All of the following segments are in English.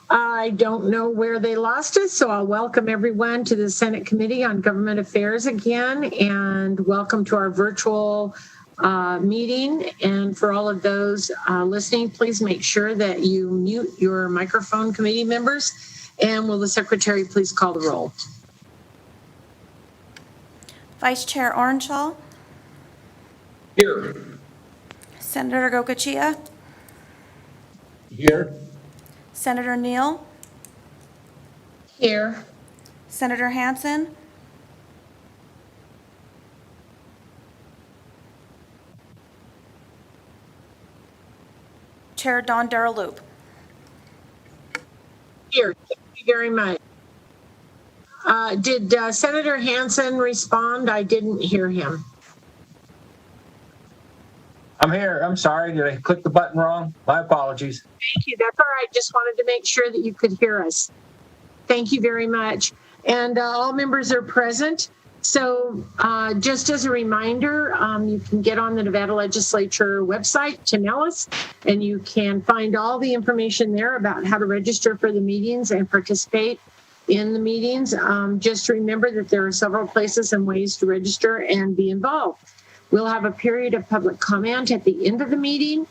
I don't know where they lost us, so I'll welcome everyone to the Senate Committee on Government Affairs again, and welcome to our virtual meeting. And for all of those listening, please make sure that you mute your microphone, committee members. And will the secretary please call the roll? Vice Chair Orenshaw. Here. Senator Gokachia. Here. Senator Neal. Here. Senator Hansen. Chair Don Daraloop. Here. Thank you very much. Did Senator Hansen respond? I didn't hear him. I'm here. I'm sorry. Did I click the button wrong? My apologies. Thank you. That's all right. Just wanted to make sure that you could hear us. Thank you very much. And all members are present. So just as a reminder, you can get on the Nevada Legislature website, Tinellis, and you can find all the information there about how to register for the meetings and participate in the meetings. Just remember that there are several places and ways to register and be involved. We'll have a period of public comment at the end of the meeting.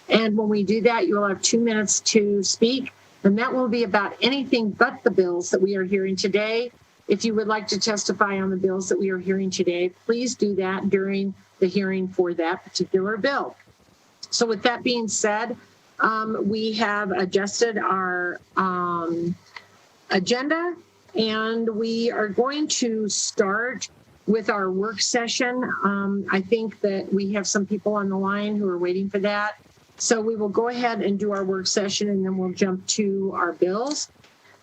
And when we do that, you'll have 2 minutes to speak. And that will be about anything but the bills that we are hearing today. If you would like to testify on the bills that we are hearing today, please do that during the hearing for that particular bill. So with that being said, we have adjusted our agenda, and we are going to start with our work session. I think that we have some people on the line who are waiting for that. So we will go ahead and do our work session, and then we'll jump to our bills.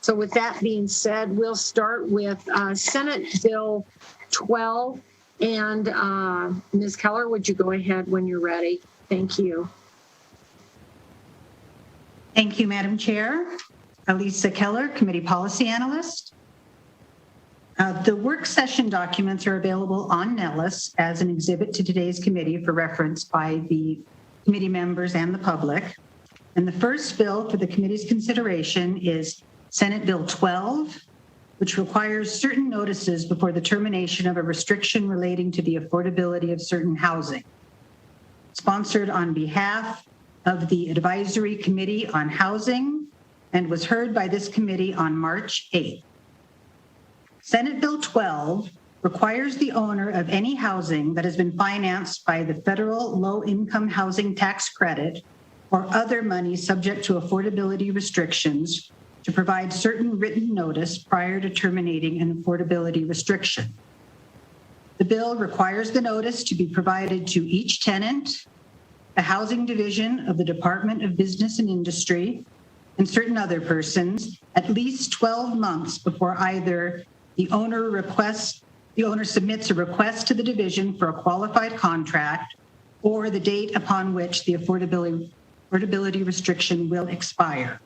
So with that being said, we'll start with Senate Bill 12. And Ms. Keller, would you go ahead when you're ready? Thank you. Thank you, Madam Chair. Elisa Keller, Committee Policy Analyst. The work session documents are available on Nellis as an exhibit to today's committee for reference by the committee members and the public. And the first bill for the committee's consideration is Senate Bill 12, which requires certain notices before the termination of a restriction relating to the affordability of certain housing. Sponsored on behalf of the Advisory Committee on Housing and was heard by this committee on March 8th. Senate Bill 12 requires the owner of any housing that has been financed by the federal low-income housing tax credit or other money subject to affordability restrictions to provide certain written notice prior to terminating an affordability restriction. The bill requires the notice to be provided to each tenant, the housing division of the Department of Business and Industry, and certain other persons at least 12 months before either the owner submits a request to the division for a qualified contract or the date upon which the affordability restriction will expire.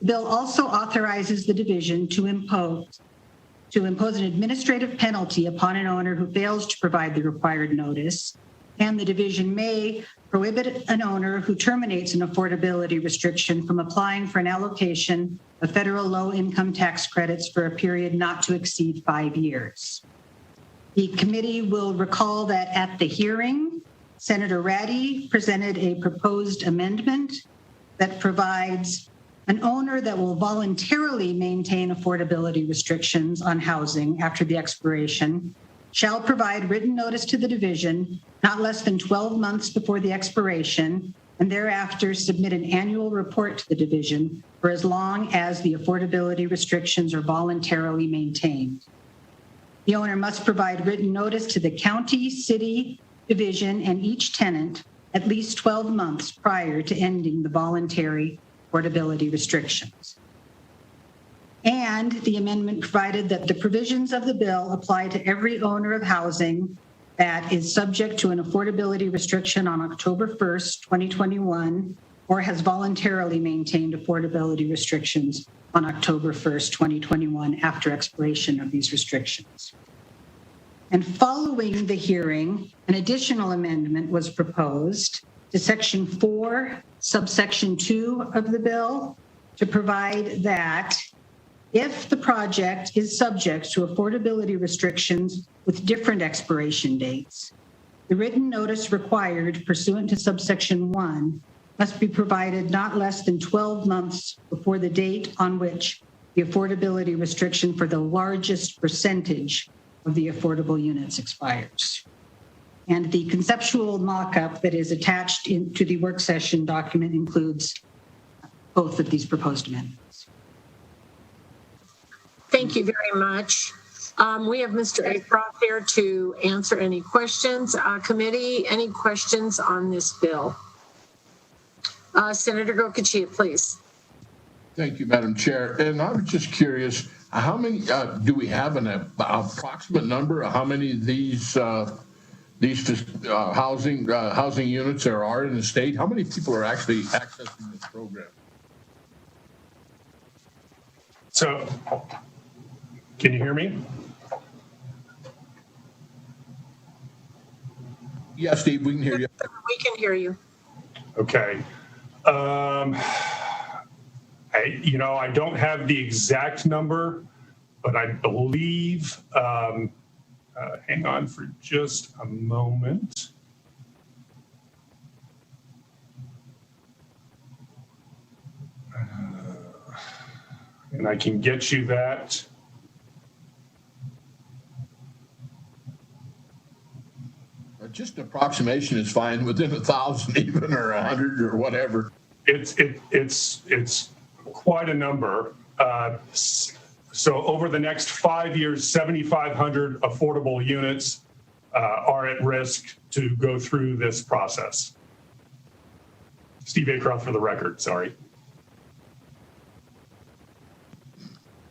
The bill also authorizes the division to impose an administrative penalty upon an owner who fails to provide the required notice, and the division may prohibit an owner who terminates an affordability restriction from applying for an allocation of federal low-income tax credits for a period not to exceed 5 years. The committee will recall that at the hearing, Senator Ratty presented a proposed amendment that provides an owner that will voluntarily maintain affordability restrictions on housing after the expiration shall provide written notice to the division not less than 12 months before the expiration, and thereafter submit an annual report to the division for as long as the affordability restrictions are voluntarily maintained. The owner must provide written notice to the county, city, division, and each tenant at least 12 months prior to ending the voluntary affordability restrictions. And the amendment provided that the provisions of the bill apply to every owner of housing that is subject to an affordability restriction on October 1st, 2021, or has voluntarily maintained affordability restrictions on October 1st, 2021, after expiration of these restrictions. And following the hearing, an additional amendment was proposed to Section 4, subsection 2 of the bill, to provide that if the project is subject to affordability restrictions with different expiration dates, the written notice required pursuant to subsection 1 must be provided not less than 12 months before the date on which the affordability restriction for the largest percentage of the affordable units expires. And the conceptual mock-up that is attached to the work session document includes both of these proposed amendments. Thank you very much. We have Mr. Acroft here to answer any questions. Committee, any questions on this bill? Senator Gokachia, please. Thank you, Madam Chair. And I was just curious, how many, do we have an approximate number of how many of these housing units there are in the state? How many people are actually accessing this program? So, can you hear me? Yes, Steve, we can hear you. We can hear you. Okay. I don't have the exact number, but I believe, hang on for just a moment. And I can get you that. Just approximation is fine, within 1,000 even, or 100 or whatever. It's quite a number. So over the next 5 years, 7,500 affordable units are at risk to go through this process. Steve Acroft for the record, sorry.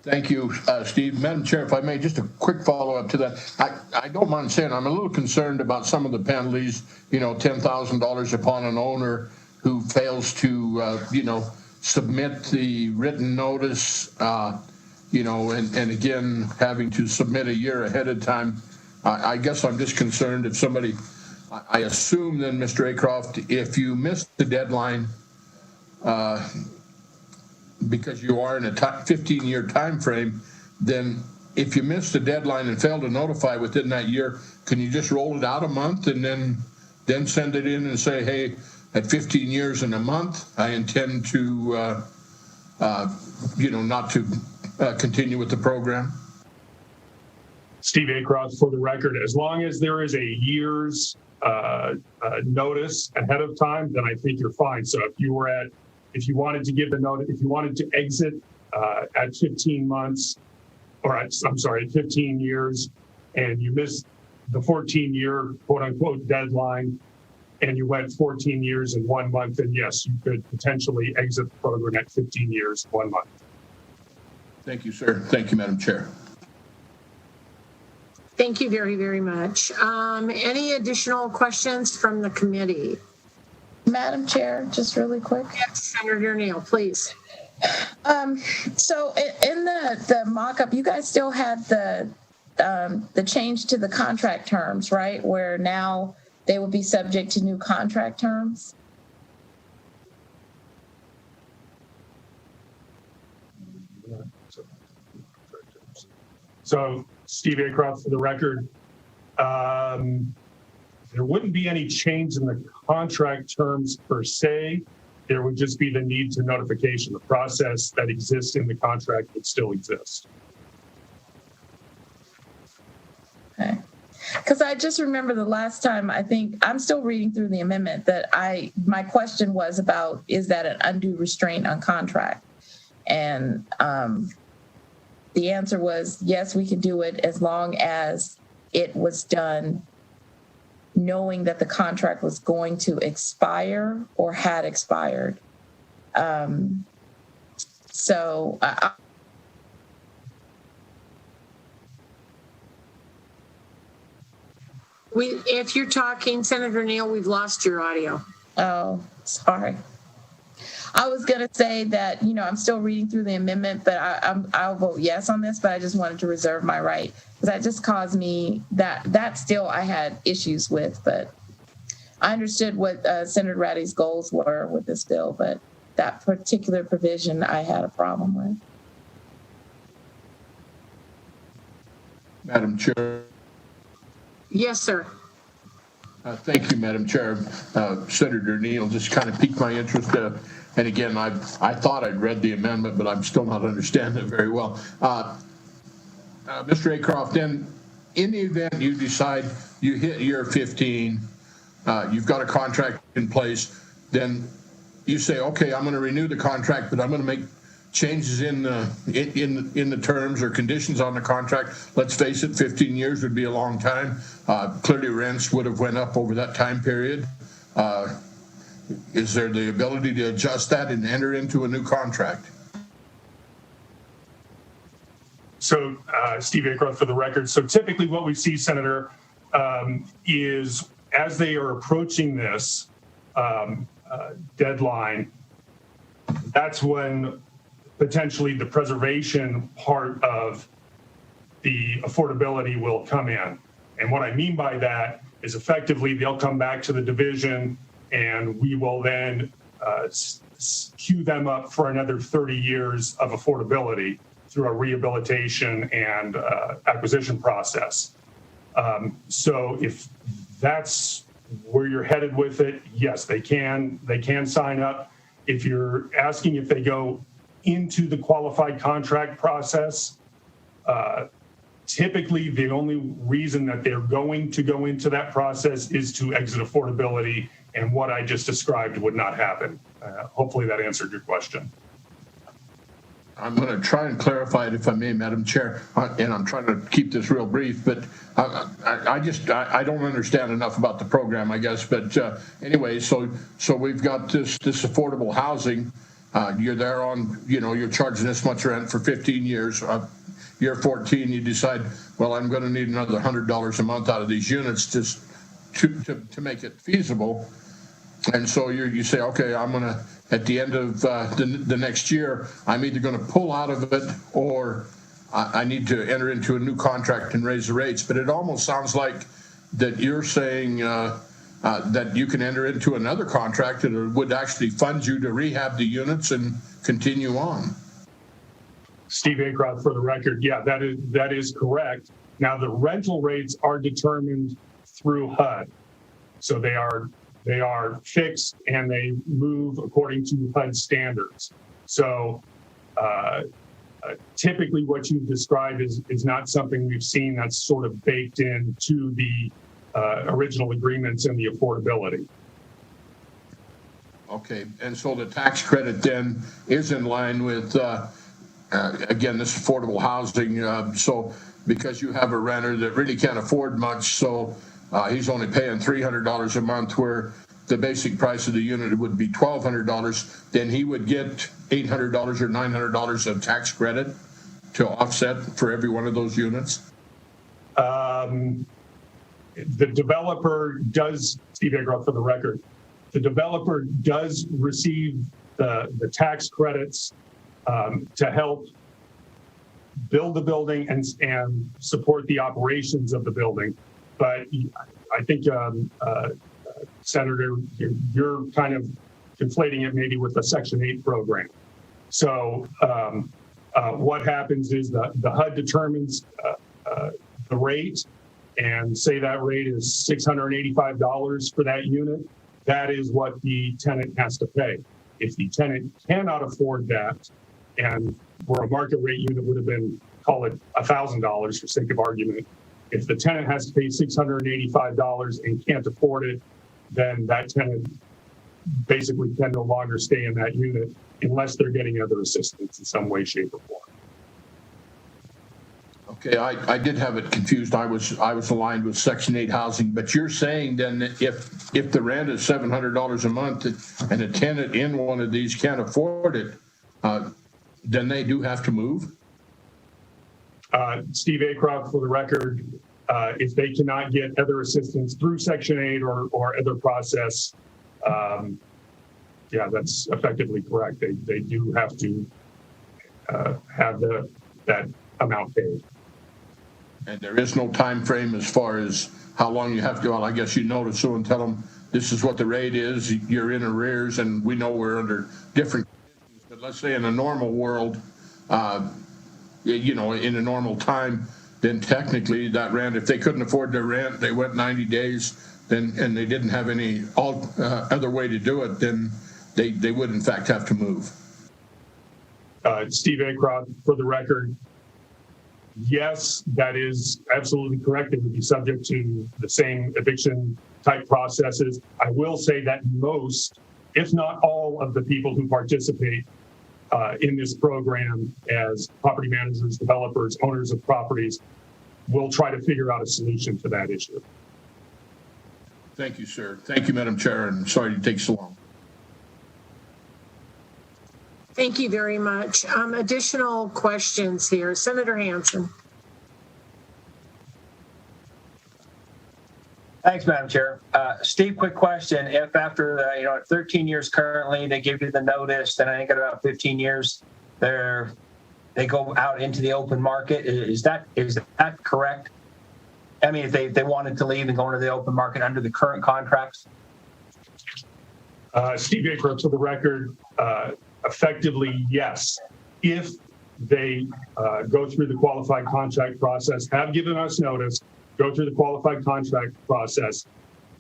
Thank you, Steve. Madam Chair, if I may, just a quick follow-up to that. I don't mind saying I'm a little concerned about some of the penalties, $10,000 upon an owner who fails to, submit the written notice, and again, having to submit a year ahead of time. I guess I'm just concerned if somebody, I assume then, Mr. Acroft, if you missed the deadline, because you are in a 15-year time frame, then if you miss the deadline and fail to notify within that year, can you just roll it out a month and then send it in and say, hey, at 15 years and a month, I intend to, not to continue with the program? Steve Acroft for the record, as long as there is a year's notice ahead of time, then I think you're fine. So if you wanted to give the notice, if you wanted to exit at 15 months, or at 15 years, and you missed the 14-year quote-unquote deadline, and you went 14 years and 1 month, then yes, you could potentially exit the program at 15 years, 1 month. Thank you, sir. Thank you, Madam Chair. Thank you very, very much. Any additional questions from the committee? Madam Chair, just really quick. Yes, Senator Neal, please. So in the mock-up, you guys still had the change to the contract terms, right? Where now they will be subject to new contract terms? So Steve Acroft for the record, there wouldn't be any change in the contract terms per se. There would just be the need to notification. The process that exists in the contract would still exist. Okay. Because I just remember the last time, I think, I'm still reading through the amendment, that my question was about, is that an undue restraint on contract? And the answer was, yes, we can do it as long as it was done knowing that the contract was going to expire or had expired. If you're talking, Senator Neal, we've lost your audio. Oh, sorry. I was going to say that, I'm still reading through the amendment, but I'll vote yes on this, but I just wanted to reserve my right, because that just caused me, that still I had issues with, but I understood what Senator Ratty's goals were with this bill, but that particular provision I had a problem with. Madam Chair. Yes, sir. Thank you, Madam Chair. Senator Neal just kind of piqued my interest. And again, I thought I'd read the amendment, but I'm still not understanding it very well. Mr. Aycroft, then in the event you decide you hit year 15, you've got a contract in place, then you say, okay, I'm going to renew the contract, but I'm going to make changes in the terms or conditions on the contract. Let's face it, 15 years would be a long time. Clearly rents would have went up over that time period. Is there the ability to adjust that and enter into a new contract? So, Steve Aycroft for the record. So typically what we see, Senator, is as they are approaching this deadline, that's when potentially the preservation part of the affordability will come in. And what I mean by that is effectively they'll come back to the division and we will then queue them up for another 30 years of affordability through a rehabilitation and acquisition process. So if that's where you're headed with it, yes, they can sign up. If you're asking if they go into the qualified contract process, typically the only reason that they're going to go into that process is to exit affordability, and what I just described would not happen. Hopefully that answered your question. I'm going to try and clarify it if I may, Madam Chair, and I'm trying to keep this real brief, but I don't understand enough about the program, I guess. But anyway, so we've got this affordable housing. You're there on, you're charging this much rent for 15 years. Year 14, you decide, well, I'm going to need another $100 a month out of these units just to make it feasible. And so you say, okay, I'm going to, at the end of the next year, I'm either going to pull out of it or I need to enter into a new contract and raise the rates. But it almost sounds like that you're saying that you can enter into another contract that would actually fund you to rehab the units and continue on. Steve Aycroft for the record. Yeah, that is correct. Now the rental rates are determined through HUD. So they are fixed and they move according to HUD standards. So typically what you've described is not something we've seen that's sort of baked into the original agreements and the affordability. Okay, and so the tax credit then is in line with, again, this affordable housing. So because you have a renter that really can't afford much, so he's only paying $300 a month, where the basic price of the unit would be $1,200, then he would get $800 or $900 of tax credit to offset for every one of those units? The developer does, Steve Aycroft for the record, the developer does receive the tax credits to help build the building and support the operations of the building. But I think, Senator, you're kind of conflating it maybe with the Section 8 program. So what happens is the HUD determines the rate, and say that rate is $685 for that unit. That is what the tenant has to pay. If the tenant cannot afford that, and where a market rate unit would have been, call it $1,000 for sake of argument, if the tenant has to pay $685 and can't afford it, then that tenant basically can no longer stay in that unit unless they're getting other assistance in some way, shape, or form. Okay, I did have it confused. I was aligned with Section 8 housing, but you're saying then that if the rent is $700 a month and a tenant in one of these can't afford it, then they do have to move? Steve Aycroft, for the record, if they cannot get other assistance through Section 8 or other process, yeah, that's effectively correct. They do have to have that amount paid. And there is no time frame as far as how long you have to, well, I guess you notice so and tell them this is what the rate is, you're in arrears, and we know we're under different let's say in a normal world, in a normal time, then technically that rent, if they couldn't afford their rent, they went 90 days, then and they didn't have any other way to do it, then they would in fact have to move. Steve Acroft, for the record, yes, that is absolutely correct. It would be subject to the same eviction type processes. I will say that most, if not all, of the people who participate in this program as property managers, developers, owners of properties will try to figure out a solution to that issue. Thank you, sir. Thank you, Madam Chair, and sorry to take so long. Thank you very much. Additional questions here. Senator Hansen. Thanks, Madam Chair. Steve, quick question. If after, 13 years currently, they give you the notice, then I think at about 15 years, they go out into the open market. Is that correct? I mean, if they wanted to leave and go into the open market under the current contracts? Steve Acroft, for the record, effectively, yes. If they go through the qualified contract process, have given us notice, go through the qualified contract process,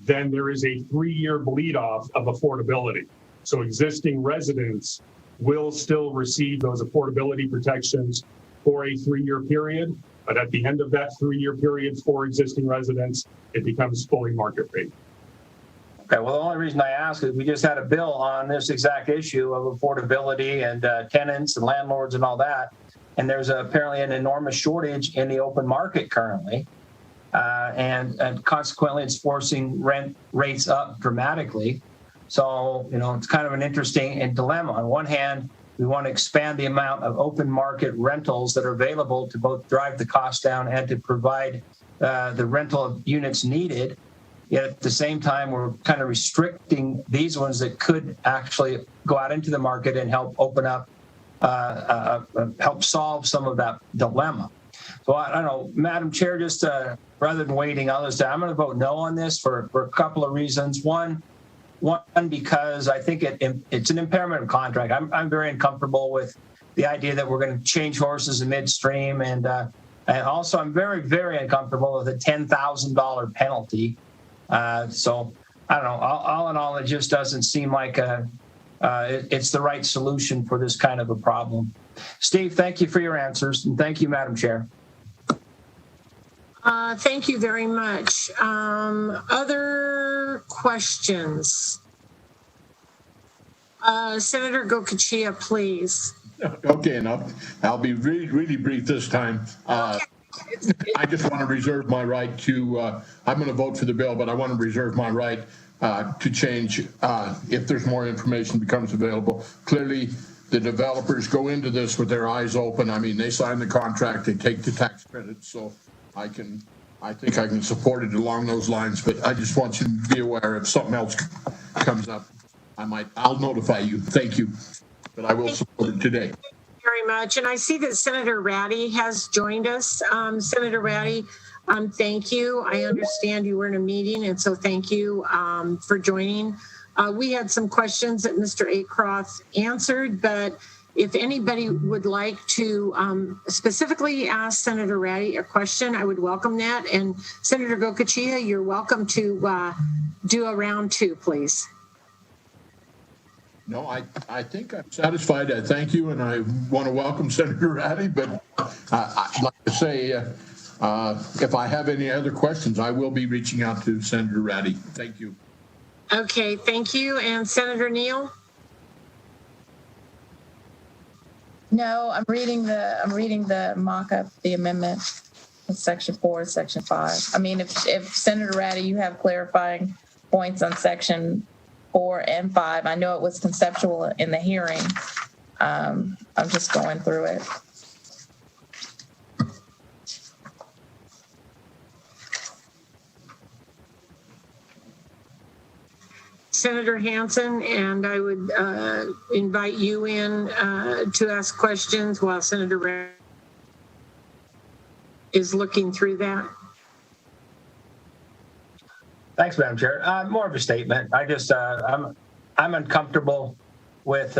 then there is a 3-year bleed off of affordability. So existing residents will still receive those affordability protections for a 3-year period. But at the end of that 3-year period for existing residents, it becomes fully market rate. Okay, well, the only reason I ask is we just had a bill on this exact issue of affordability and tenants and landlords and all that. And there's apparently an enormous shortage in the open market currently. And consequently, it's forcing rent rates up dramatically. So, it's kind of an interesting dilemma. On one hand, we want to expand the amount of open market rentals that are available to both drive the cost down and to provide the rental units needed. Yet at the same time, we're kind of restricting these ones that could actually go out into the market and help open up, help solve some of that dilemma. So I don't know, Madam Chair, just rather than waiting others down, I'm going to vote no on this for a couple of reasons. One, because I think it's an impairment of contract. I'm very uncomfortable with the idea that we're going to change horses in midstream, and also I'm very, very uncomfortable with a $10,000 penalty. So I don't know. All in all, it just doesn't seem like it's the right solution for this kind of a problem. Steve, thank you for your answers, and thank you, Madam Chair. Thank you very much. Other questions? Senator Gokachia, please. Okay, enough. I'll be really, really brief this time. I just want to reserve my right to, I'm going to vote for the bill, but I want to reserve my right to change if there's more information becomes available. Clearly, the developers go into this with their eyes open. I mean, they sign the contract, they take the tax credits, so I think I can support it along those lines, but I just want you to be aware if something else comes up, I'll notify you. Thank you, but I will support it today. Very much. And I see that Senator Ratty has joined us. Senator Ratty, thank you. I understand you were in a meeting, and so thank you for joining. We had some questions that Mr. Acroft answered, but if anybody would like to specifically ask Senator Ratty a question, I would welcome that. And Senator Gokachia, you're welcome to do a round 2, please. No, I think I'm satisfied. I thank you, and I want to welcome Senator Ratty, but I'd like to say if I have any other questions, I will be reaching out to Senator Ratty. Thank you. Okay, thank you. And Senator Neal? No, I'm reading the mock-up, the amendment of section 4 and section 5. I mean, if Senator Ratty, you have clarifying points on section 4 and 5. I know it was conceptual in the hearing. I'm just going through it. Senator Hansen, and I would invite you in to ask questions while Senator Ratty is looking through that. Thanks, Madam Chair. More of a statement. I just I'm uncomfortable with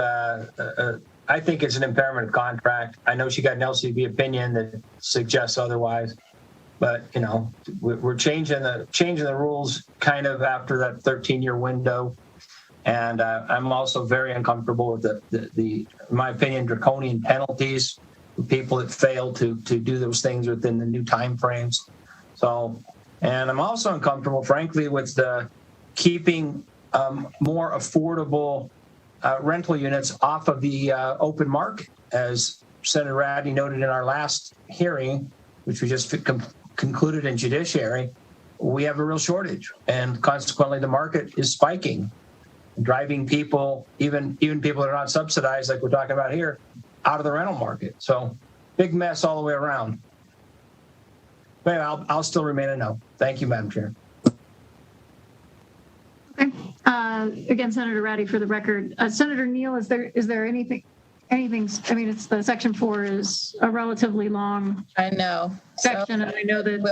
I think it's an impairment of contract. I know she got an LCB opinion that suggests otherwise, but you know, we're changing the rules kind of after that 13-year window. And I'm also very uncomfortable with the, in my opinion, draconian penalties for people that fail to do those things within the new time frames. So, and I'm also uncomfortable, frankly, with the keeping more affordable rental units off of the open market. As Senator Ratty noted in our last hearing, which we just concluded in judiciary, we have a real shortage, and consequently the market is spiking, driving people, even people that are not subsidized, like we're talking about here, out of the rental market. So big mess all the way around. But I'll still remain a no. Thank you, Madam Chair. Okay. Again, Senator Ratty, for the record. Senator Neal, is there anything, I mean, it's the section 4 is a relatively long I know. section, and I know that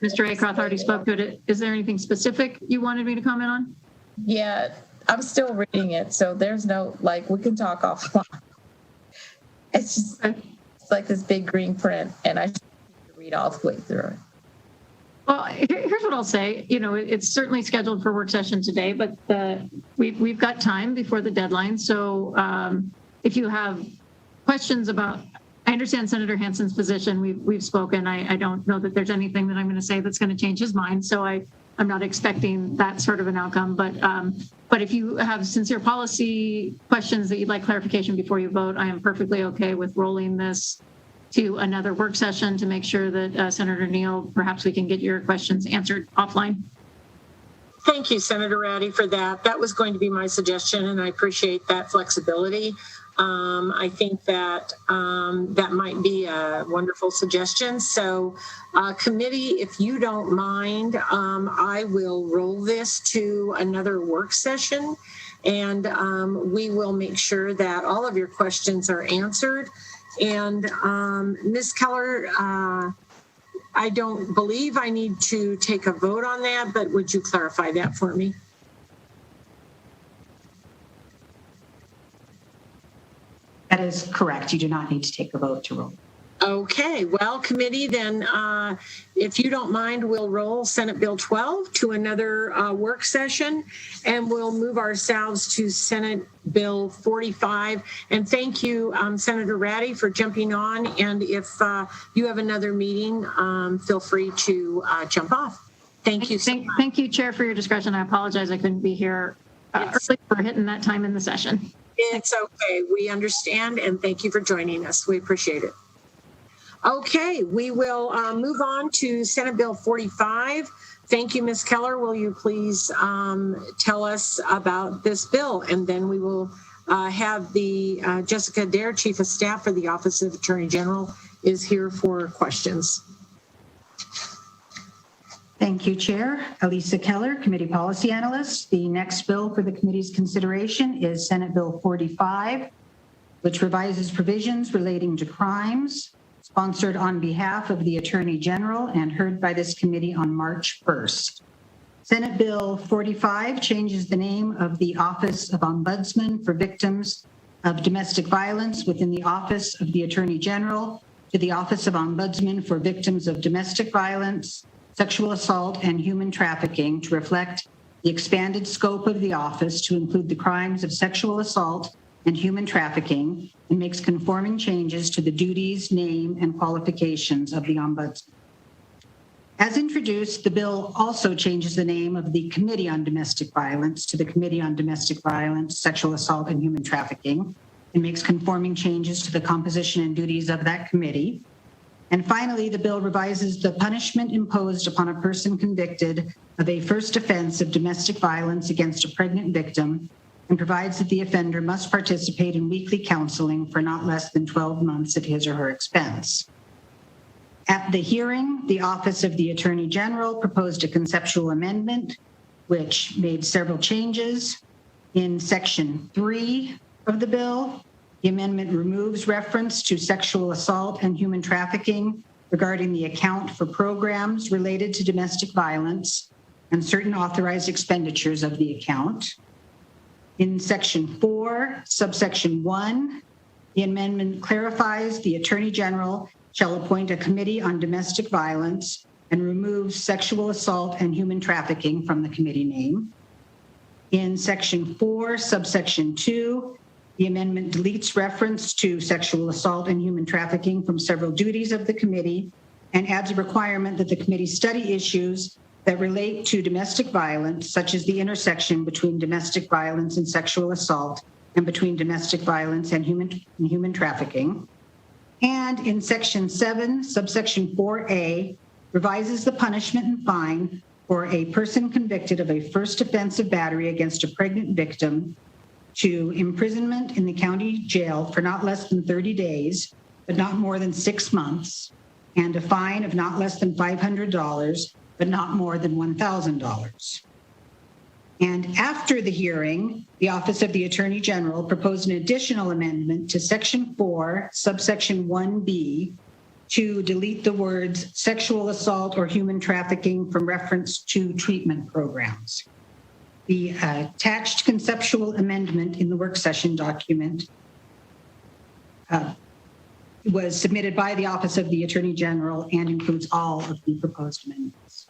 Mr. Aycroft already spoke to it. Is there anything specific you wanted me to comment on? Yeah, I'm still reading it, so there's no, like, we can talk offline. It's just, it's like this big green print, and I just need to read all the way through it. Well, here's what I'll say. You know, it's certainly scheduled for work session today, but we've got time before the deadline. So if you have questions about, I understand Senator Hansen's position. We've spoken. I don't know that there's anything that I'm going to say that's going to change his mind. So I'm not expecting that sort of an outcome. But if you have sincere policy questions that you'd like clarification before you vote, I am perfectly okay with rolling this to another work session to make sure that Senator Neal, perhaps we can get your questions answered offline. Thank you, Senator Ratty, for that. That was going to be my suggestion, and I appreciate that flexibility. I think that that might be a wonderful suggestion. So, committee, if you don't mind, I will roll this to another work session, and we will make sure that all of your questions are answered. And Ms. Keller, I don't believe I need to take a vote on that, but would you clarify that for me? That is correct. You do not need to take a vote to roll. Okay, well, committee, then if you don't mind, we'll roll Senate Bill 12 to another work session, and we'll move ourselves to Senate Bill 45. And thank you, Senator Ratty, for jumping on. And if you have another meeting, feel free to jump off. Thank you. Thank you, Chair, for your discretion. I apologize I couldn't be here early for hitting that time in the session. It's okay. We understand, and thank you for joining us. We appreciate it. Okay, we will move on to Senate Bill 45. Thank you, Ms. Keller. Will you please tell us about this bill? And then we will have the Jessica Adair, Chief of Staff for the Office of Attorney General, is here for questions. Thank you, Chair. Elisa Keller, Committee Policy Analyst. The next bill for the committee's consideration is Senate Bill 45, which revises provisions relating to crimes, sponsored on behalf of the Attorney General and heard by this committee on March 1st. Senate Bill 45 changes the name of the Office of Ombudsman for Victims of Domestic Violence within the Office of the Attorney General to the Office of Ombudsman for Victims of Domestic Violence, Sexual Assault, and Human Trafficking to reflect the expanded scope of the office to include the crimes of sexual assault and human trafficking, and makes conforming changes to the duties, name, and qualifications of the Ombudsman. As introduced, the bill also changes the name of the Committee on Domestic Violence to the Committee on Domestic Violence, Sexual Assault, and Human Trafficking, and makes conforming changes to the composition and duties of that committee. And finally, the bill revises the punishment imposed upon a person convicted of a first offense of domestic violence against a pregnant victim, and provides that the offender must participate in weekly counseling for not less than 12 months at his or her expense. At the hearing, the Office of the Attorney General proposed a conceptual amendment, which made several changes. In Section 3 of the bill, the amendment removes reference to sexual assault and human trafficking regarding the account for programs related to domestic violence and certain authorized expenditures of the account. In Section 4, subsection 1, The amendment clarifies the Attorney General shall appoint a committee on domestic violence and removes sexual assault and human trafficking from the committee name. In Section 4, subsection 2, the amendment deletes reference to sexual assault and human trafficking from several duties of the committee and adds a requirement that the committee study issues that relate to domestic violence, such as the intersection between domestic violence and sexual assault and between domestic violence and human trafficking. And in Section 7, subsection 4A, revises the punishment and fine for a person convicted of a first offense of battery against a pregnant victim to imprisonment in the county jail for not less than 30 days, but not more than 6 months, and a fine of not less than $500, but not more than $1,000. And after the hearing, the Office of the Attorney General proposed an additional amendment to Section 4, subsection 1B, to delete the words sexual assault or human trafficking from reference to treatment programs. The attached conceptual amendment in the work session document was submitted by the Office of the Attorney General and includes all of the proposed amendments.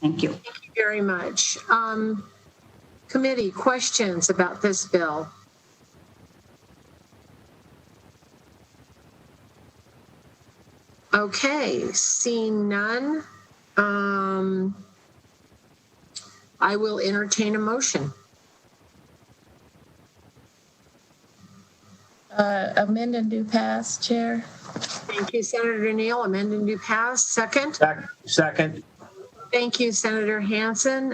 Thank you. Thank you very much. Committee, questions about this bill? Okay, seeing none, I will entertain a motion. Amend and do pass, Chair. Thank you, Senator Neal. Amend and do pass. Second. Second. Thank you, Senator Hansen.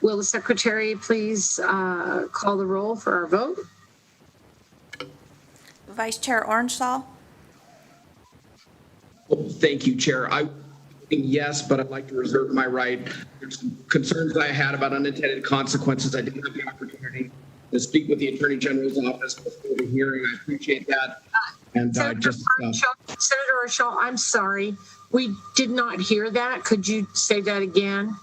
Will the secretary please call the roll for our vote? Vice Chair Ornschall, Thank you, Chair. I think yes, but I'd like to reserve my right. There's some concerns that I had about unintended consequences. I didn't have the opportunity to speak with the Attorney General's office before the hearing. I appreciate that. And Senator Ornschall, I'm sorry. We did not hear that. Could you say that again?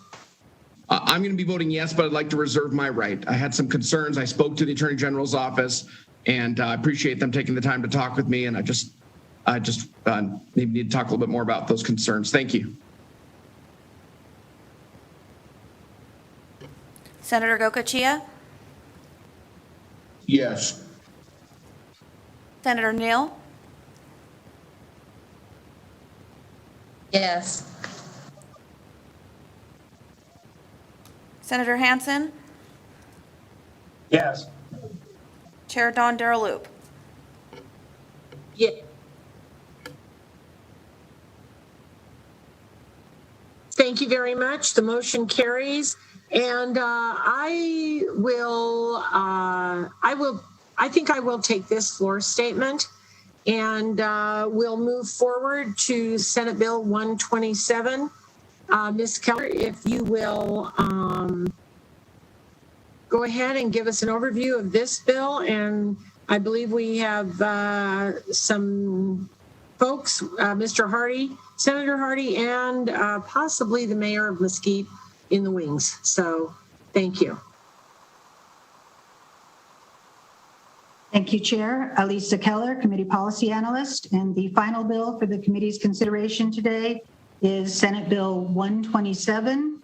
I'm going to be voting yes, but I'd like to reserve my right. I had some concerns. I spoke to the Attorney General's office, and I appreciate them taking the time to talk with me. And I just maybe need to talk a little bit more about those concerns. Thank you. Senator Gocochea, Yes. Senator Neal, Yes. Senator Hansen, Yes. Chair Don Darrell-Loop. Yeah. Thank you very much. The motion carries. And I think I will take this floor statement, and we'll move forward to Senate Bill 127. Ms. Keller, if you will go ahead and give us an overview of this bill. And I believe we have some folks, Mr. Hardy, Senator Hardy, and possibly the mayor of Mesquite in the wings. So thank you. Thank you, Chair. Alisa Keller, Committee Policy Analyst. And the final bill for the committee's consideration today is Senate Bill 127,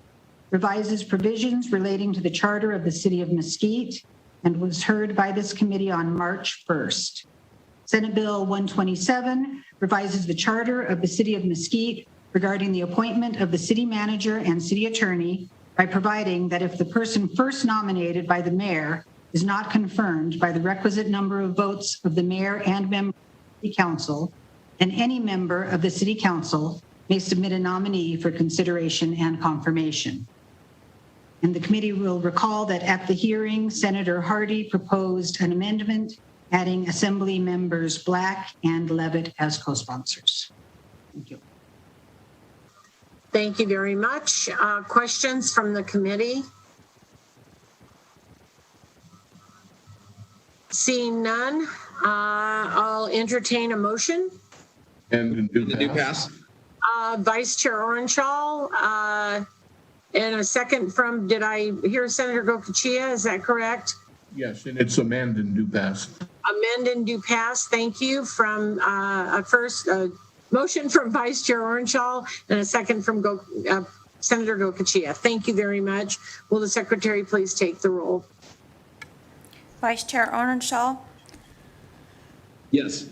revises provisions relating to the charter of the City of Mesquite, and was heard by this committee on March 1st. Senate Bill 127 revises the charter of the City of Mesquite regarding the appointment of the city manager and city attorney by providing that if the person first nominated by the mayor is not confirmed by the requisite number of votes of the mayor and member of the city council, then any member of the city council may submit a nominee for consideration and confirmation. And the committee will recall that at the hearing, Senator Hardy proposed an amendment adding Assembly members Black and Levitt as co-sponsors. Thank you. Thank you very much. Questions from the committee? Seeing none, I'll entertain a motion. And do Do pass. Vice Chair Ornschall, and a second from, did I hear Senator Gocochea? Is that correct? Yes, and it's amend and do pass. Amend and do pass. Thank you. From a first motion from Vice Chair Orenshaw and a second from Senator Gokachia. Thank you very much. Will the Secretary please take the roll? Vice Chair Orenshaw, Yes.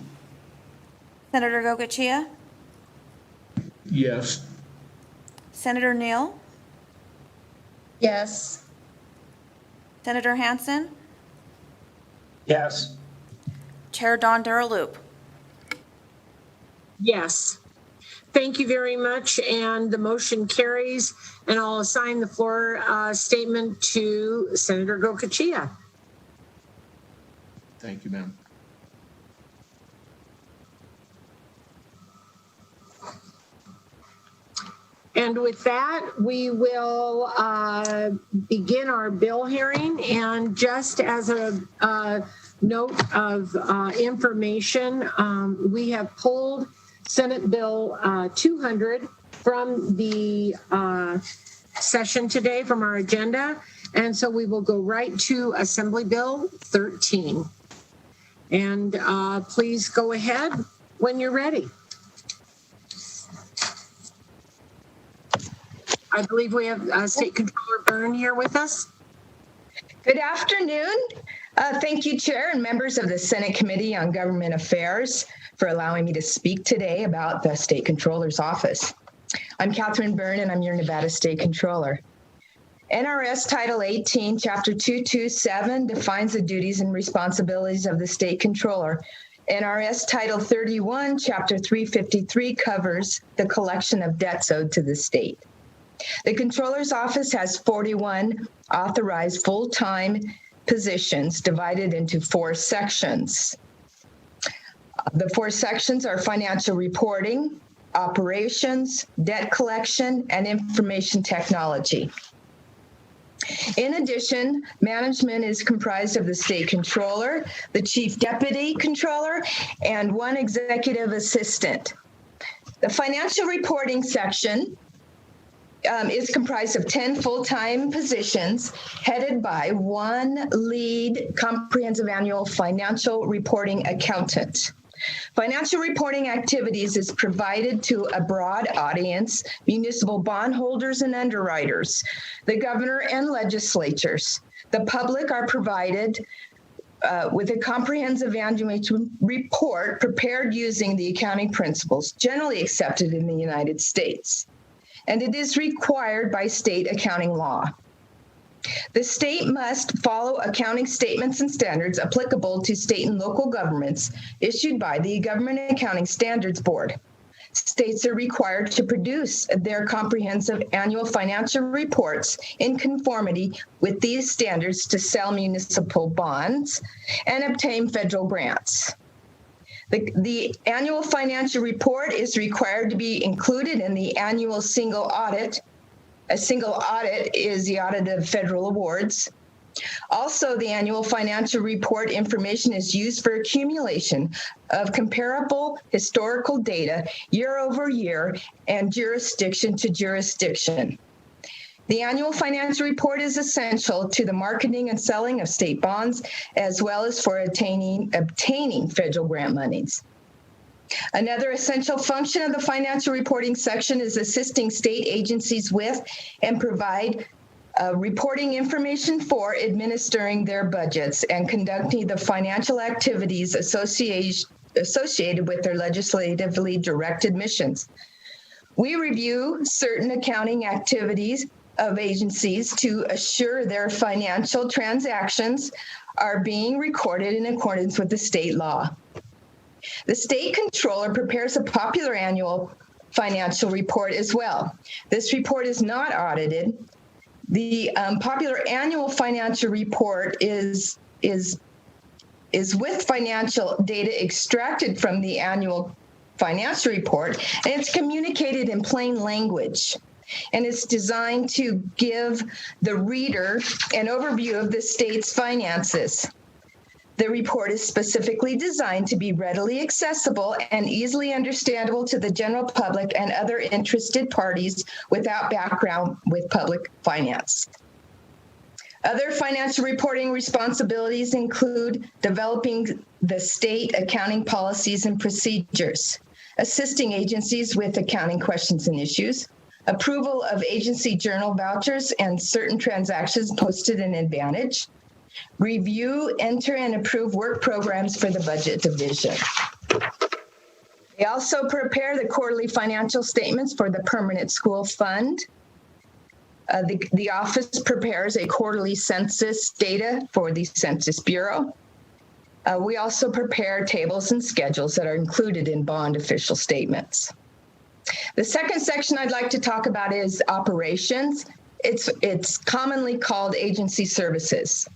Senator Gokachia, Yes. Senator Neal, Yes. Senator Hansen, Yes. Chair Don Duraloop. Yes. Thank you very much. And the motion carries. And I'll assign the floor statement to Senator Gokachia. Thank you, ma'am. And with that, we will begin our bill hearing. And just as a note of information, we have pulled Senate Bill 200 from the session today, from our agenda. And so we will go right to Assembly Bill 13. And please go ahead when you're ready. I believe we have State Controller Byrne here with us. Good afternoon. Thank you, Chair and members of the Senate Committee on Government Affairs, for allowing me to speak today about the State Controller's Office. I'm Catherine Byrne, and I'm your Nevada State Controller. NRS Title 18, Chapter 227 defines the duties and responsibilities of the State Controller. NRS Title 31, Chapter 353 covers the collection of debts owed to the state. The Controller's Office has 41 authorized full-time positions divided into 4 sections. The 4 sections are financial reporting, operations, debt collection, and information technology. In addition, management is comprised of the State Controller, the Chief Deputy Controller, and 1 executive assistant. The financial reporting section is comprised of 10 full-time positions headed by 1 lead comprehensive annual financial reporting accountant. Financial reporting activities is provided to a broad audience, municipal bondholders and underwriters, the governor and legislatures. The public are provided with a comprehensive annual report prepared using the accounting principles generally accepted in the United States, and it is required by state accounting law. The state must follow accounting statements and standards applicable to state and local governments issued by the Government Accounting Standards Board. States are required to produce their comprehensive annual financial reports in conformity with these standards to sell municipal bonds and obtain federal grants. The annual financial report is required to be included in the annual single audit. A single audit is the audit of federal awards. Also, the annual financial report information is used for accumulation of comparable historical data year over year and jurisdiction to jurisdiction. The annual financial report is essential to the marketing and selling of state bonds, as well as for obtaining federal grant monies. Another essential function of the financial reporting section is assisting state agencies with and provide reporting information for administering their budgets and conducting the financial activities associated with their legislatively directed missions. We review certain accounting activities of agencies to assure their financial transactions are being recorded in accordance with the state law. The State Controller prepares a popular annual financial report as well. This report is not audited. The popular annual financial report is with financial data extracted from the annual financial report, and it's communicated in plain language. And it's designed to give the reader an overview of the state's finances. The report is specifically designed to be readily accessible and easily understandable to the general public and other interested parties without background with public finance. Other financial reporting responsibilities include developing the state accounting policies and procedures, assisting agencies with accounting questions and issues, approval of agency journal vouchers and certain transactions posted in Advantage, review, enter, and approve work programs for the budget division. They also prepare the quarterly financial statements for the permanent school fund. The office prepares a quarterly census data for the Census Bureau. We also prepare tables and schedules that are included in bond official statements. The second section I'd like to talk about is operations. It's commonly called agency services.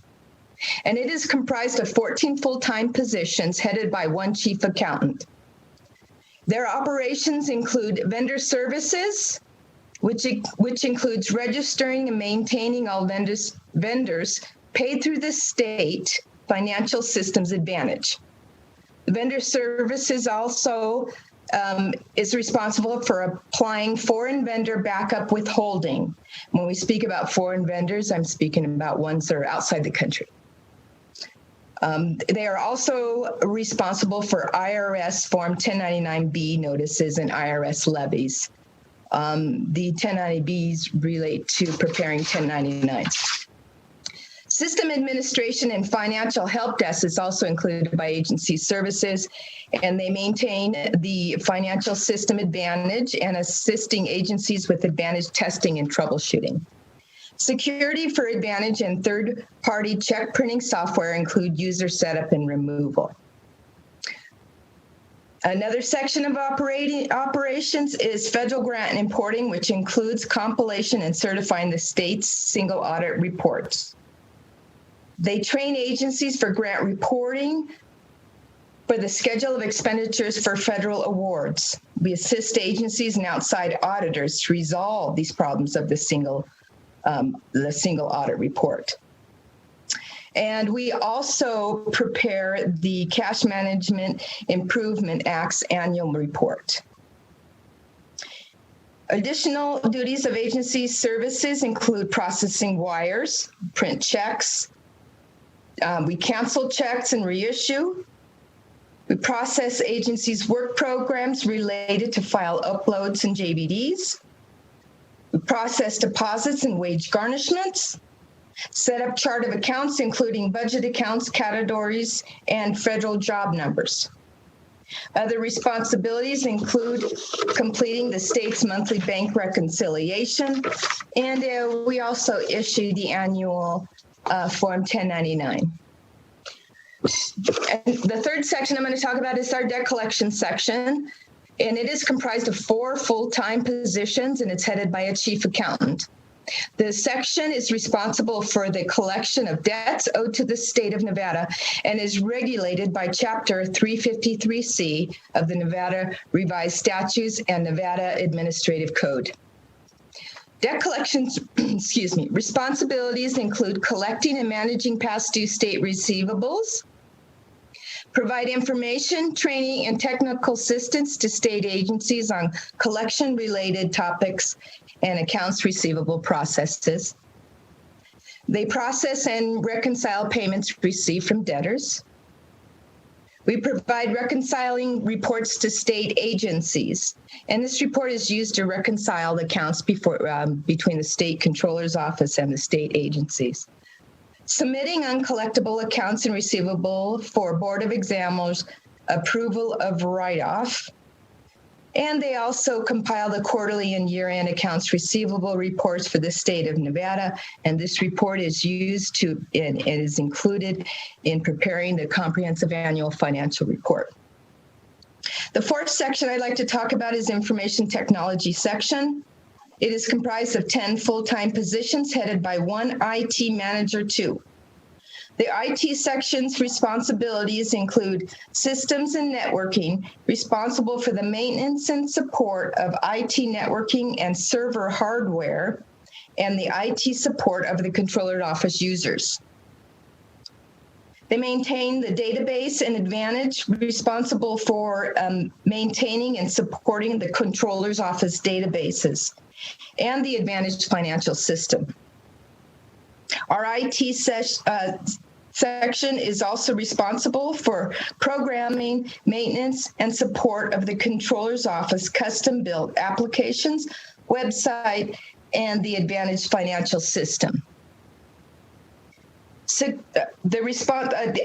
And it is comprised of 14 full-time positions headed by one chief accountant. Their operations include vendor services, which includes registering and maintaining all vendors paid through the state financial systems Advantage. The vendor services also is responsible for applying foreign vendor backup withholding. When we speak about foreign vendors, I'm speaking about ones that are outside the country. They are also responsible for IRS Form 1099-B notices and IRS levies. The 1090-Bs relate to preparing 1099s. System administration and financial help desk is also included by agency services, and they maintain the financial system Advantage and assisting agencies with Advantage testing and troubleshooting. Security for Advantage and third-party check printing software include user setup and removal. Another section of operations is federal grant and importing, which includes compilation and certifying the state's single audit reports. They train agencies for grant reporting, for the schedule of expenditures for federal awards. We assist agencies and outside auditors to resolve these problems of the single audit report. And we also prepare the Cash Management Improvement Act's annual report. Additional duties of agency services include processing wires, print checks. We cancel checks and reissue. We process agencies' work programs related to file uploads and JVDs. We process deposits and wage garnishments. Set up chart of accounts, including budget accounts, categories, and federal job numbers. Other responsibilities include completing the state's monthly bank reconciliation, and we also issue the annual Form 1099. And the third section I'm going to talk about is our debt collection section, and it is comprised of 4 full-time positions, and it's headed by a chief accountant. The section is responsible for the collection of debts owed to the state of Nevada and is regulated by Chapter 353C of the Nevada Revised Statutes and Nevada Administrative Code. Debt collections, responsibilities include collecting and managing past due state receivables, provide information, training, and technical assistance to state agencies on collection-related topics and accounts receivable processes. They process and reconcile payments received from debtors. We provide reconciling reports to state agencies, and this report is used to reconcile the accounts between the state controller's office and the state agencies. Submitting uncollectible accounts and receivable for Board of Examiners approval of write-off. And they also compile the quarterly and year-end accounts receivable reports for the state of Nevada. And this report is used and is included in preparing the comprehensive annual financial report. The fourth section I'd like to talk about is information technology section. It is comprised of 10 full-time positions headed by 1 IT manager, 2. The IT section's responsibilities include systems and networking, responsible for the maintenance and support of IT networking and server hardware, and the IT support of the controller's office users. They maintain the database and Advantage, responsible for maintaining and supporting the controller's office databases and the Advantage financial system. Our IT section is also responsible for programming, maintenance, and support of the Controller's Office custom-built applications, website, and the Advantage financial system. So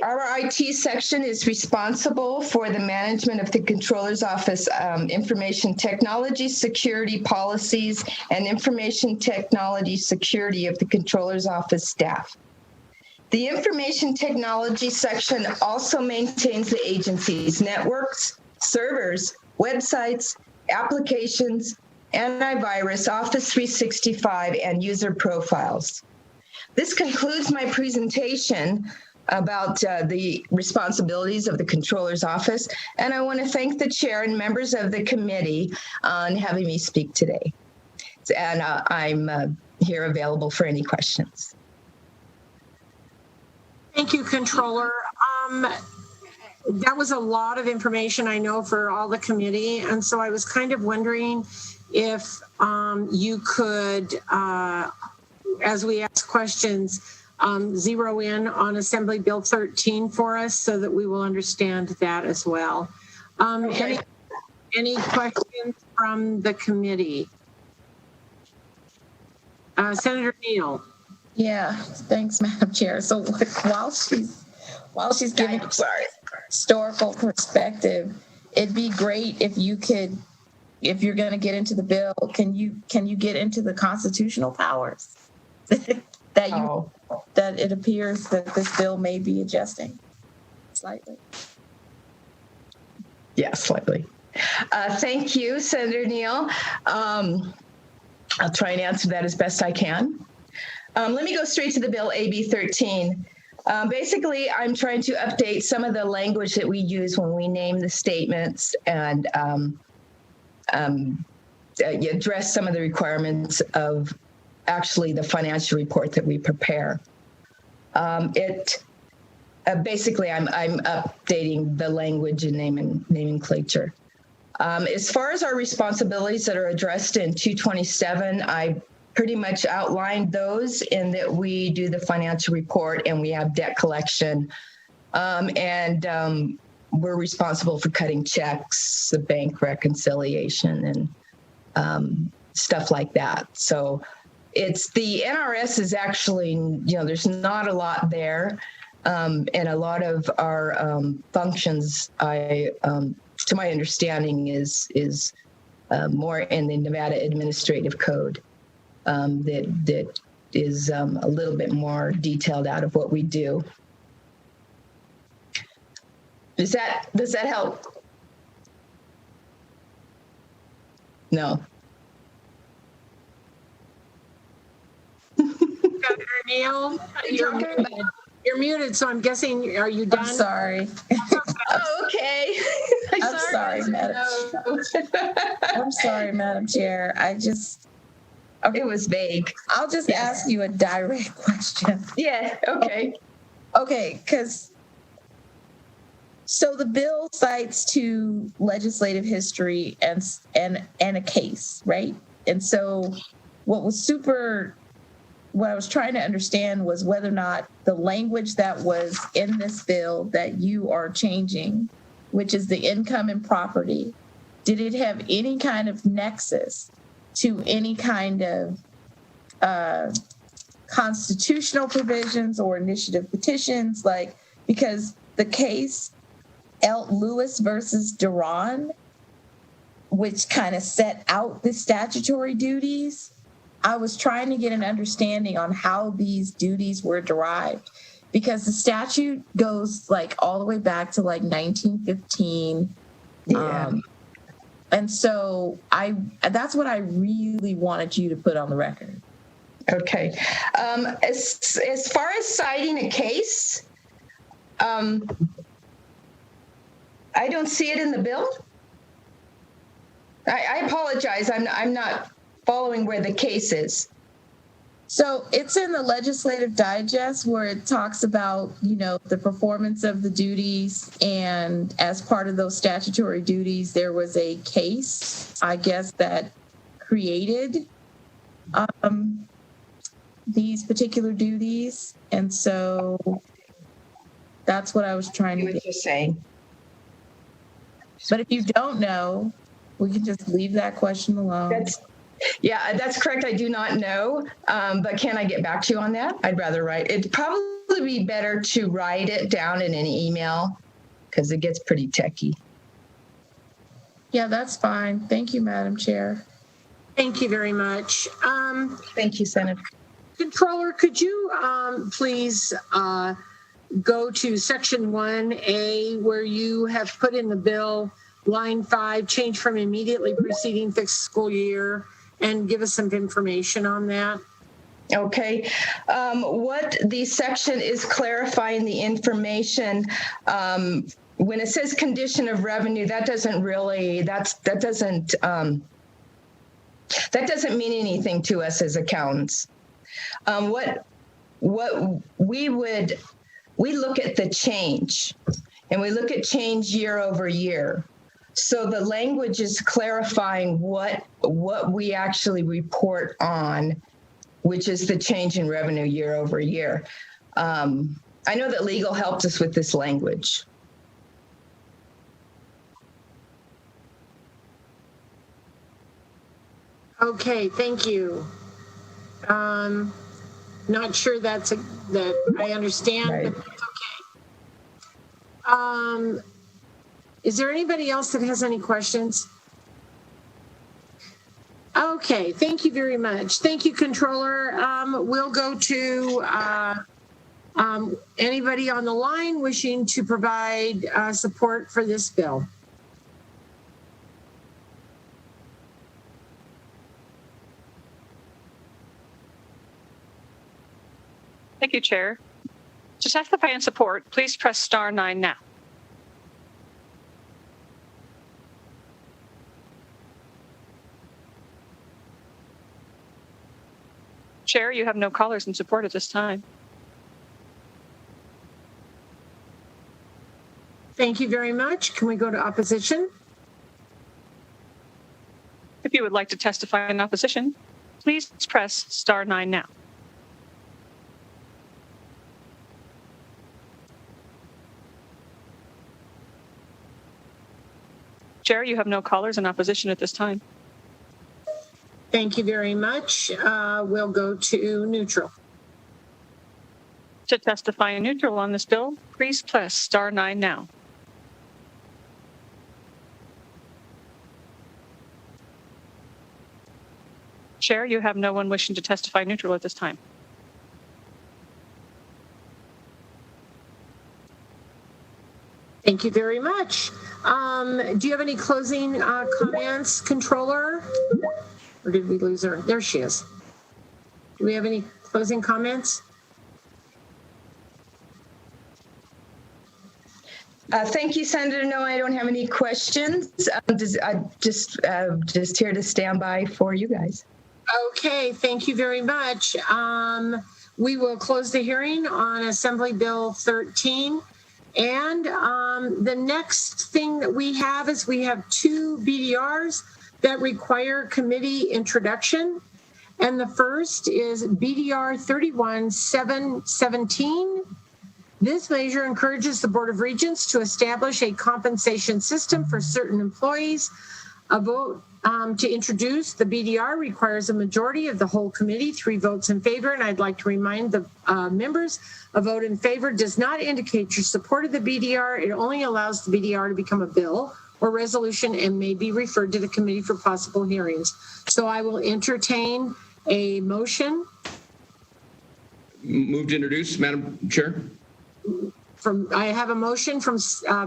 our IT section is responsible for the management of the Controller's Office information technology security policies and information technology security of the Controller's Office staff. The information technology section also maintains the agency's networks, servers, websites, applications, antivirus, Office 365, and user profiles. This concludes my presentation about the responsibilities of the Controller's Office, and I want to thank the chair and members of the committee on having me speak today. And I'm here available for any questions. Thank you, Controller. That was a lot of information, I know, for all the committee, and so I was kind of wondering if you could, as we ask questions, zero in on Assembly Bill 13 for us so that we will understand that as well. Okay. Any questions from the committee? Senator Neal. Yeah, thanks, Madam Chair. So while she's giving historical perspective, it'd be great if you could, if you're going to get into the bill, can you get into the constitutional powers that it appears that this bill may be adjusting slightly? Yeah, slightly. Thank you, Senator Neal. I'll try and answer that as best I can. Let me go straight to the bill, AB 13. Basically, I'm trying to update some of the language that we use when we name the statements and address some of the requirements of actually the financial report that we prepare. Basically, I'm updating the language in nomenclature. As far as our responsibilities that are addressed in 227, I pretty much outlined those in that we do the financial report and we have debt collection. We're responsible for cutting checks, the bank reconciliation, and stuff like that. So it's the NRS is actually, there's not a lot there. And a lot of our functions, to my understanding, is more in the Nevada Administrative Code that is a little bit more detailed out of what we do. Does that help? No. Senator Neal, you're muted, so I'm guessing, are you done? I'm sorry. Oh, okay. I'm sorry, Madam Chair. It was vague. I'll just ask you a direct question. Yeah, okay. Okay, so the bill cites to legislative history and a case, right? And so what I was trying to understand was whether or not the language that was in this bill that you are changing, which is the income and property, did it have any kind of nexus to any kind of constitutional provisions or initiative petitions? Like, because the case Lewis versus Duran, which kind of set out the statutory duties, I was trying to get an understanding on how these duties were derived, because the statute goes like all the way back to like 1915. Yeah. And so that's what I really wanted you to put on the record. Okay. As far as citing a case, I don't see it in the bill. I apologize. I'm not following where the case is. So it's in the Legislative Digest where it talks about, the performance of the duties, and as part of those statutory duties, there was a case, I guess, that created these particular duties. And so that's what I was trying to What get. you're saying. But if you don't know, we can just leave that question alone. That's correct. I do not know. But can I get back to you on that? I'd rather write. It'd probably be better to write it down in an email because it gets pretty techy. Yeah, that's fine. Thank you, Madam Chair. Thank you very much. Thank you, Senator. Controller, could you please go to section 1A where you have put in the bill line 5, change from immediately preceding fiscal year, and give us some information on that? Okay. What the section is clarifying the information. When it says condition of revenue, that doesn't mean anything to us as accountants. What we look at the change, and we look at change year over year. So the language is clarifying what we actually report on, which is the change in revenue year over year. I know that legal helped us with this language. Okay, thank you. Not sure that I understand, Right. but that's okay. Is there anybody else that has any questions? Okay, thank you very much. Thank you, Controller. We'll go to anybody on the line wishing to provide support for this bill. Thank you, Chair. To testify in support, please press *9 now. Chair, you have no callers in support at this time. Thank you very much. Can we go to opposition? If you would like to testify in opposition, please press *9 now. Chair, you have no callers in opposition at this time. Thank you very much. We'll go to neutral. To testify in neutral on this bill, please press *9 now. Chair, you have no one wishing to testify neutral at this time. Thank you very much. Do you have any closing comments, Controller? Or did we lose her? There she is. Do we have any closing comments? Thank you, Senator. No, I don't have any questions. I'm just here to stand by for you guys. Okay, thank you very much. We will close the hearing on Assembly Bill 13. And the next thing that we have is we have 2 BDRs that require committee introduction. And the first is BDR 31717. This measure encourages the Board of Regents to establish a compensation system for certain employees. A vote to introduce the BDR requires a majority of the whole committee, 3 votes in favor. And I'd like to remind the members, a vote in favor does not indicate your support of the BDR. It only allows the BDR to become a bill or resolution and may be referred to the committee for possible hearings. So I will entertain a motion. Move to introduce, Madam Chair. I have a motion from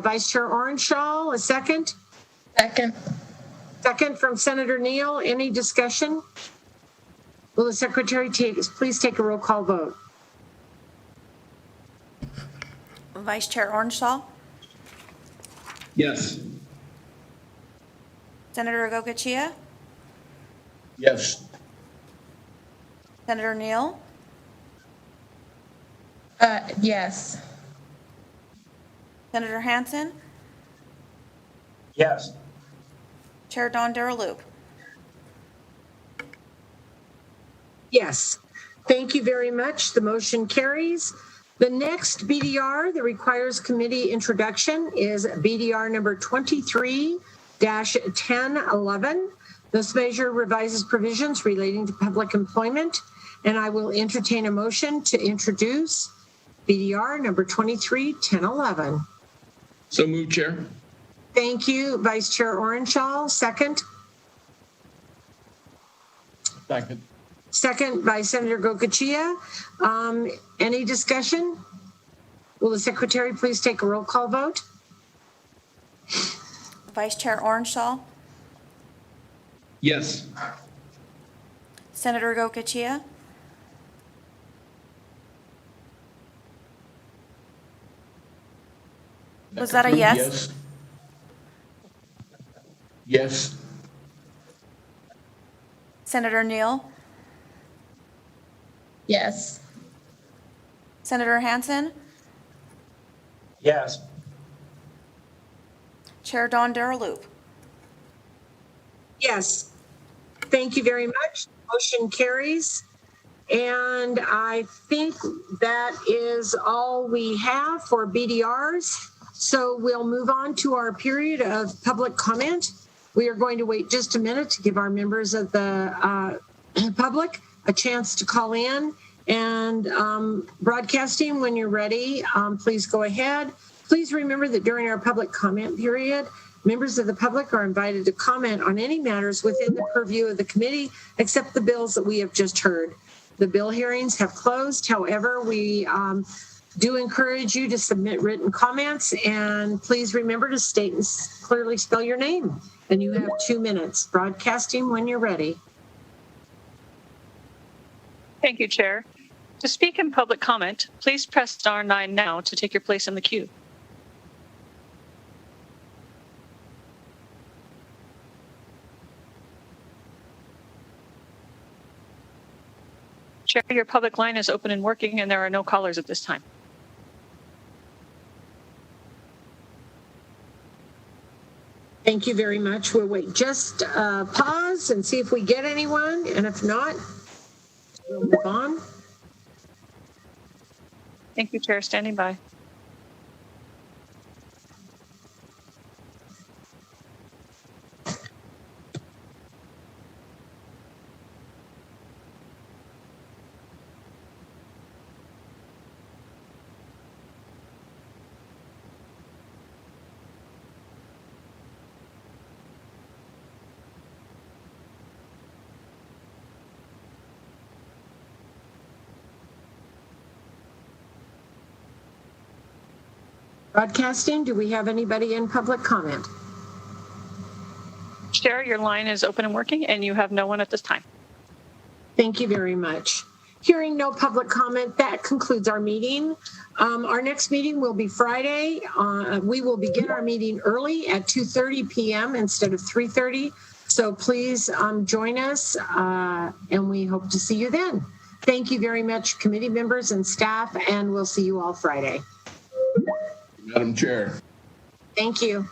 Vice Chair Orenshaw. A second? Second. Second from Senator Neal. Any discussion? Will the Secretary please take a roll call vote? Vice Chair Orenshaw, Yes. Senator Gokachia, Yes. Senator Neal, Yes. Senator Hansen, Yes. Chair Don Daraloop. Yes. Thank you very much. The motion carries. The next BDR that requires committee introduction is BDR number 23-1011. This measure revises provisions relating to public employment, and I will entertain a motion to introduce BDR number 23-1011. So moved, Chair. Thank you, Vice Chair Orenshaw. Second. Second. Second by Senator Gokachia. Any discussion? Will the Secretary please take a roll call vote? Vice Chair Orenshaw, Yes. Senator Gokachia, was that a yes? Yes. Senator Neal, Yes. Senator Hansen, Yes. Chair Dawn Darrelloop. Yes. Thank you very much. Motion carries. And I think that is all we have for BDRs. So we'll move on to our period of public comment. We are going to wait just a minute to give our members of the public a chance to call in. And broadcasting, when you're ready, please go ahead. Please remember that during our public comment period, members of the public are invited to comment on any matters within the purview of the committee, except the bills that we have just heard. The bill hearings have closed. However, we do encourage you to submit written comments, and please remember to state and clearly spell your name. And you have 2 minutes. Broadcasting when you're ready. Thank you, Chair. To speak in public comment, please press star 9 now to take your place in the queue. Chair, your public line is open and working, and there are no callers at this time. Thank you very much. We'll wait just pause and see if we get anyone. And if not, we'll move on. Thank you, Chair. Standing by. Broadcasting, do we have anybody in public comment? Chair, your line is open and working, and you have no one at this time. Thank you very much. Hearing no public comment, that concludes our meeting. Our next meeting will be Friday. We will begin our meeting early at 2:30 p.m. instead of 3:30. So please join us, and we hope to see you then. Thank you very much, committee members and staff, and we'll see you all Friday. Madam Chair. Thank you.